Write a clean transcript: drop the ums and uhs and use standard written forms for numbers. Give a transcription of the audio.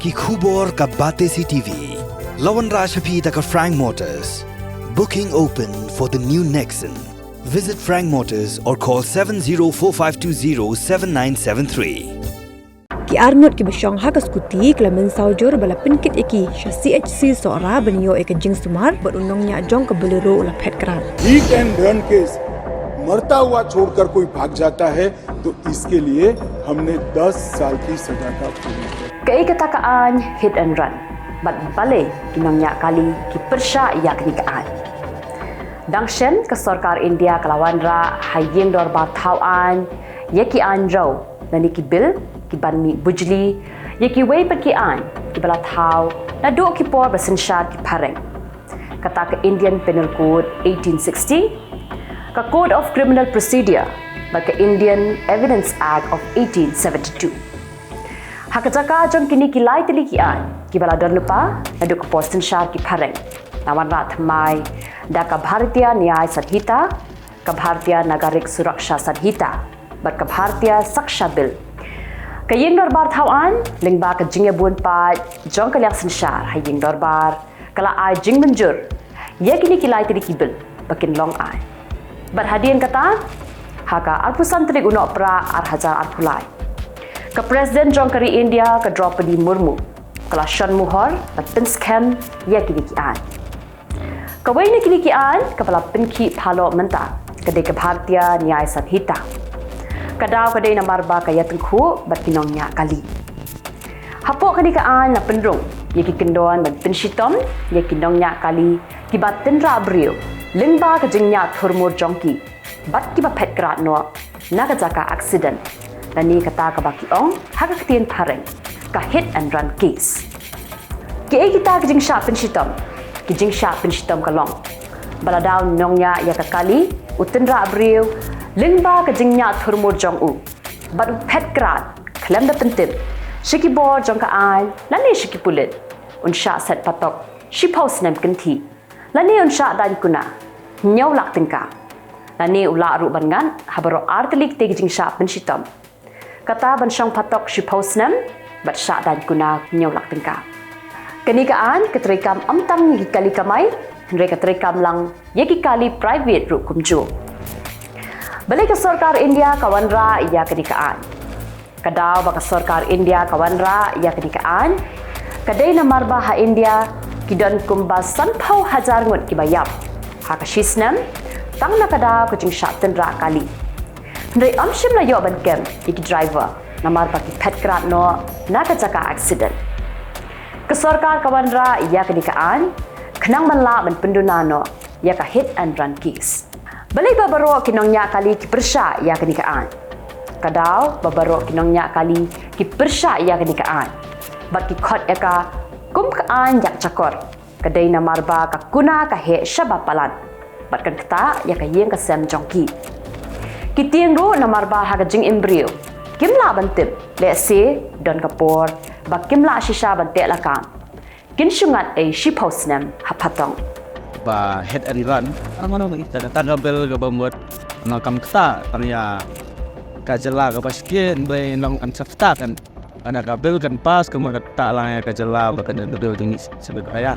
ki khubor ka bate si TV. Lawan Rashapi taka Frank Motors. Booking open for the new Nexon. Visit Frank Motors or call 7045207973. Ki arngot ki besyong hak skuti kelamen saujur bala penkit eki sya CHC sora benio ek jing sumar ber Nongñiah jong ke Balei ula phet kran. Hit and run case मरता हुआ छोड़कर कोई भाग जाता है तो इसके लिए हमने 10 साल की सजा का Kaei Kata kaan hit and run. But Balei ki Nongñiah kali ki Pyrshah yak ni kaan. Dangshen ke Sarkar India kelawan ra hayeng dor ba tauan yeki an rau dan ki bil ki banmi bujli yeki wei per ki an ki bala tau na do ki por bersensyar ki pareng. Kata ke Indian Penal Code 1860 ke Code of Criminal Procedure ke Indian Evidence Act of 1872. Hakajaka jong kini ki lai tili ki an ki bala don lupa na do ki por sensyar ki pareng. Nawan ra thamai da ka Bharatiya Nyaya Sanhita ka Bharatiya Nagarik Suraksha Sanhita bat ka Bharatiya Saksha Bill. Kayeng dorbar tauan lingba ka jingya bun pa jong ka liak sensyar hayeng dorbar kala ai jing menjur ye kini kilai tiri kibil bakin long ai berhadian kata haka alpusan trik uno pra ar hajar ar pulai ka presiden jong kari India ka Draupadi Murmu kala Sean Muhor bat pin scam ye kini ki an ka wei ni kini ki an kepala pinki phalo menta kedai ka Bharatiya Nyaya Sanhita kadau kadai na marba kaya tengku bat ki Nongñiah kali. Hapok kani kaan na pendrung ye ki kendon bat pinshitom ye ki Nongñiah kali ki bat tendra abriu lingba ka jingnya thurmur jongki bat ki ba phet krat no na ka jaka accident dan ni kata ka baki ong hak ketien pareng ka hit and run case. Ki kita ka jingsha pinshitom ki jingsha pinshitom ka long baladau Nongñiah ya ka kali utendra abriu lingba ka jingnya thurmur jong u bat phet krat klem da pentip shiki bor jong ka ai lani shiki pulit unsha set patok shi pos nem kenti lani unsha dan kuna nyau lak tingka lani ula ru bangan habaro artelik te jingsha penshitom kata ban shong patok shi pos nem bat sha dan kuna nyau lak tingka kani ka an ketrikam amtam ni kali kamai hre ketrikam lang yeki kali private ru kumju Balei ke Sarkar India kawanra ia kenikaan. Kadau baka Sarkar India kawanra ia kenikaan. Kadai na marba ha India kidon kumba sanpau hajar ngut kibayap. Ha kashisnam tang na kadau kucing syapten ra kali. Ndai amshim na yo ban kem iki driver na marba ki phet krat no na kajaka accident. Ke Sarkar kawanra ia kenikaan kenang manla ban penduna no ia ka hit and run case. Balei babaro ki Nongñiah kali ki Pyrshah ia kenikaan. Kadau babaro ki Nongñiah kali ki Pyrshah ia kenikaan. Bat ki khot eka kum kaan yak cakor. Kadai na marba ka kuna ka he shabapalan. Bat kan kata ya ka yeng ka sem jongki. Ki tieng ru na marba ha ka jing embrio. Kimla bantip le se don kapor ba kimla shisha bante lakam. Kin shungat ai shi posnem hapatong. Ba head and run ano kita tan bel ga bamut no kam kta tanya kajela ga paskin ble nong an safta kan ana ga bel kan pas kemudian ta la kajela ba kan do dingis sebagai